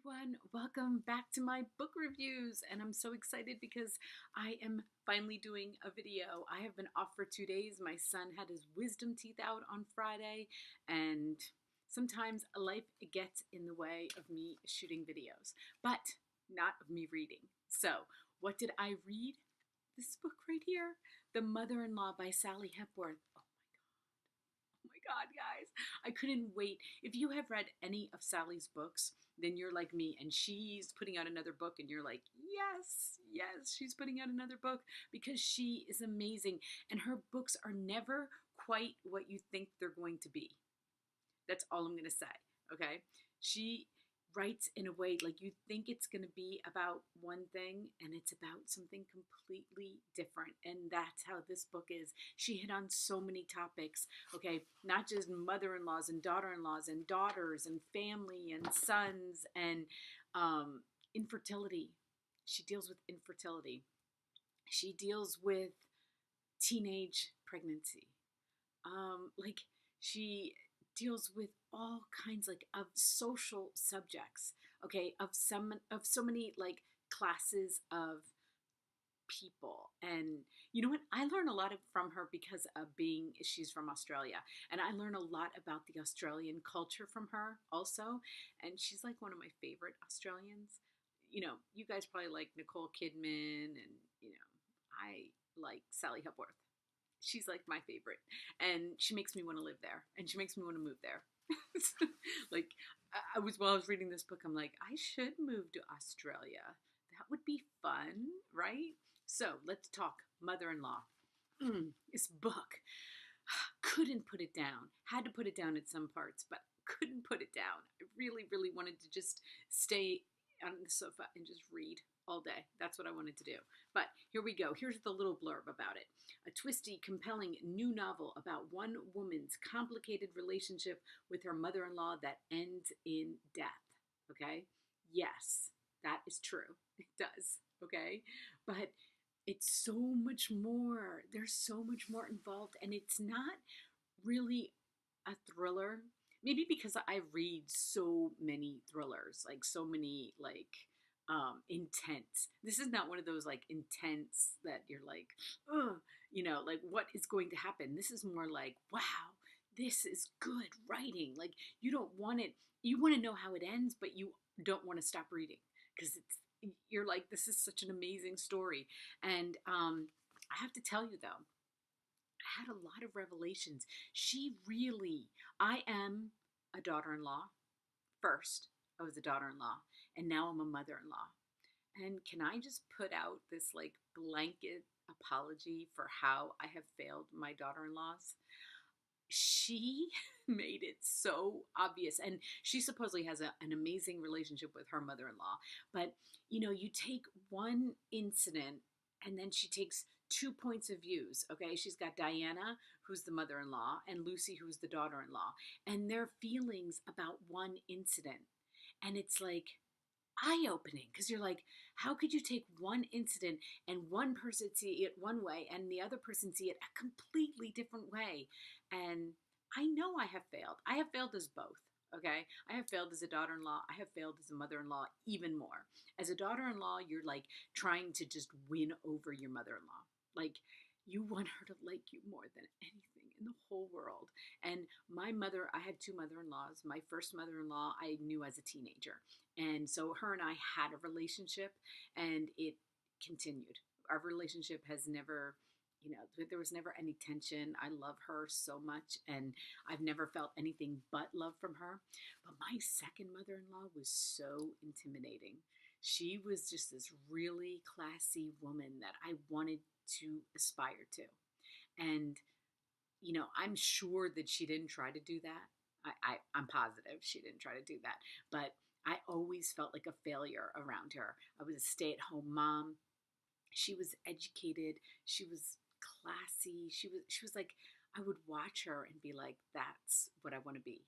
Everyone. Welcome back to my book reviews. And I'm so excited because I am finally doing a video. I have been off for 2 days. My son had his wisdom teeth out on Friday, and sometimes life gets in the way of me shooting videos, but not of me reading. So, what did I read? This book right here, The Mother-in-Law by Sally Hepworth. Oh my God, guys. I couldn't wait. If you have read any of Sally's books, then you're like me and she's putting out another book and you're like, yes, yes, she's putting out another book because she is amazing and her books are never quite what you think they're going to be. That's all I'm going to say, okay? She writes in a way like you think it's going to be about one thing and it's about something completely different. And that's how this book is. She hit on so many topics, okay? Not just mother-in-laws and daughter-in-laws and daughters and family and sons and infertility. She deals with infertility. She deals with teenage pregnancy. Like she deals with all kinds like of social subjects, okay, of so many like classes of people. And you know what, I learn a lot from her because of being she's from Australia, and I learn a lot about the Australian culture from her also. And she's like one of my favorite Australians. You guys probably like Nicole Kidman, and I like Sally Hepworth. She's like my favorite, and she makes me want to live there, and she makes me want to move there. Like while I was reading this book, I'm like, I should move to Australia. That would be fun, right? So let's talk mother-in-law. This book, couldn't put it down. Had to put it down at some parts, but couldn't put it down. I really, really wanted to just stay on the sofa and just read all day. That's what I wanted to do. But here we go. Here's the little blurb about it. A twisty, compelling new novel about one woman's complicated relationship with her mother-in-law that ends in death. Okay? Yes, that is true. It does. Okay? But it's so much more. There's so much more involved, and it's not really a thriller. Maybe because I read so many thrillers, like so many intense. This is not one of those like intense that you're like, oh, like what is going to happen. This is more like, wow, this is good writing. Like you don't want it. You want to know how it ends, but you don't want to stop reading because you're like, this is such an amazing story. And I have to tell you though, I had a lot of revelations. I am a daughter-in-law. First, I was a daughter-in-law, and now I'm a mother-in-law. And can I just put out this like blanket apology for how I have failed my daughter-in-laws? She made it so obvious, and she supposedly has an amazing relationship with her mother-in-law. But you take one incident and then she takes two points of views. Okay, she's got Diana, who's the mother-in-law, and Lucy, who's the daughter-in-law, and their feelings about one incident. And it's like eye-opening because you're like, how could you take one incident and one person see it one way and the other person see it a completely different way? And I know I have failed. I have failed as both. Okay, I have failed as a daughter-in-law. I have failed as a mother-in-law even more. As a daughter-in-law, you're like trying to just win over your mother-in-law. Like you want her to like you more than anything in the whole world. And I had two mother-in-laws. My first mother-in-law I knew as a teenager. And so her and I had a relationship, and it continued. Our relationship has never, there was never any tension. I love her so much, and I've never felt anything but love from her. But my second mother-in-law was so intimidating. She was just this really classy woman that I wanted to aspire to. And, I'm sure that she didn't try to do that. I'm positive she didn't try to do that. But I always felt like a failure around her. I was a stay-at-home mom. She was educated. She was classy. She was like, I would watch her and be like, that's what I want to be.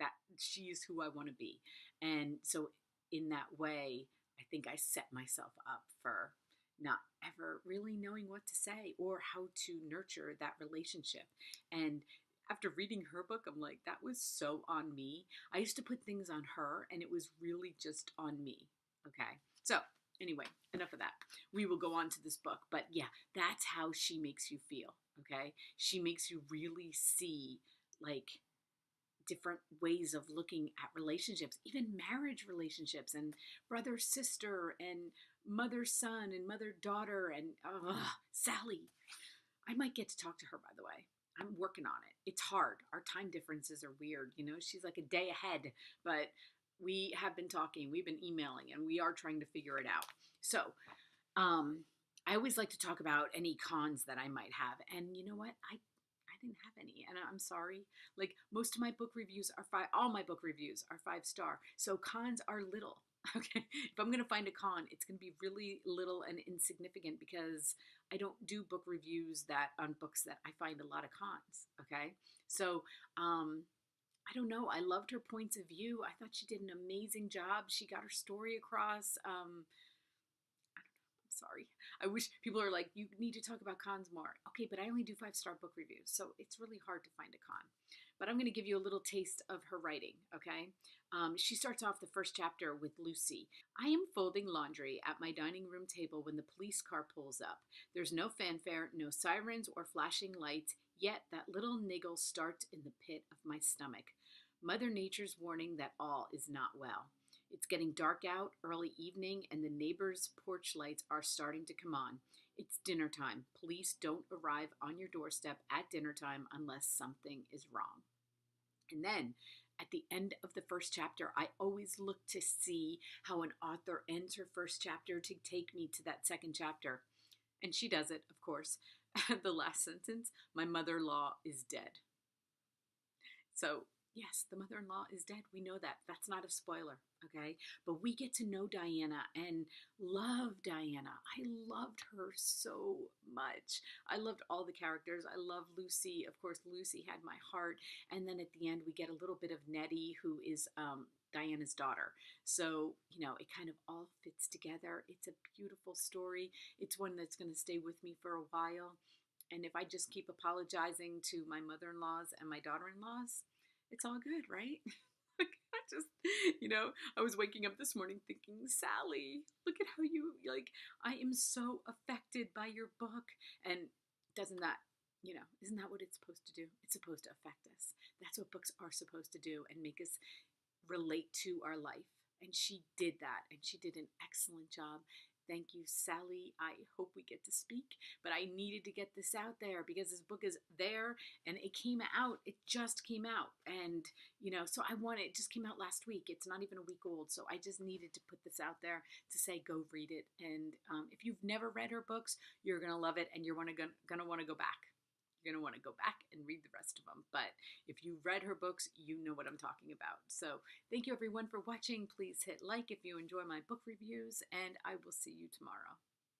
That she's who I want to be. And so in that way, I think I set myself up for not ever really knowing what to say or how to nurture that relationship. And after reading her book, I'm like, that was so on me. I used to put things on her, and it was really just on me. Okay. So, anyway, enough of that. We will go on to this book. But yeah, that's how she makes you feel. Okay. She makes you really see, like, different ways of looking at relationships, even marriage relationships, and brother sister, and mother son, and mother daughter, and Sally. I might get to talk to her, by the way. I'm working on it. It's hard. Our time differences are weird. You know, she's like a day ahead, but we have been talking, we've been emailing, and we are trying to figure it out. So, I always like to talk about any cons that I might have. And you know what? I didn't have any, and I'm sorry. Like, most of my book reviews are all my book reviews are 5-star. So cons are little. Okay. If I'm going to find a con, it's going to be really little and insignificant, because I don't do book reviews that on books that I find a lot of cons. Okay. So, I don't know. I loved her points of view. I thought she did an amazing job. She got her story across. I'm sorry. I wish people are like, you need to talk about cons more. Okay, but I only do 5-star book reviews, so it's really hard to find a con. But I'm going to give you a little taste of her writing, okay? She starts off the first chapter with Lucy. I am folding laundry at my dining room table when the police car pulls up. There's no fanfare, no sirens or flashing lights, yet that little niggle starts in the pit of my stomach. Mother Nature's warning that all is not well. It's getting dark out, early evening, and the neighbors' porch lights are starting to come on. It's dinner time. Police don't arrive on your doorstep at dinner time unless something is wrong. And then, at the end of the first chapter, I always look to see how an author ends her first chapter to take me to that second chapter. And she does it, of course. The last sentence, my mother-in-law is dead. So, yes, the mother-in-law is dead. We know that. That's not a spoiler, okay? But we get to know Diana and love Diana. I loved her so much. I loved all the characters. I love Lucy. Of course, Lucy had my heart. And then at the end, we get a little bit of Nettie, who is Diana's daughter. So, you know, it kind of all fits together. It's a beautiful story. It's one that's going to stay with me for a while. And if I just keep apologizing to my mother-in-laws and my daughter-in-laws, it's all good, right? Like, I just, you know, I was waking up this morning thinking, Sally, look at how you, like, I am so affected by your book. And doesn't that, you know, isn't that what it's supposed to do? It's supposed to affect us. That's what books are supposed to do, and make us relate to our life. And she did that, and she did an excellent job. Thank you, Sally. I hope we get to speak, but I needed to get this out there because this book is there, and it came out. It just came out. And, you know, so it just came out last week. It's not even a week old. So I just needed to put this out there to say, go read it. And if you've never read her books, you're going to love it, and you're gonna want to go back. You're going to want to go back and read the rest of them. But if you've read her books, you know what I'm talking about. So thank you, everyone, for watching. Please hit like if you enjoy my book reviews, and I will see you tomorrow.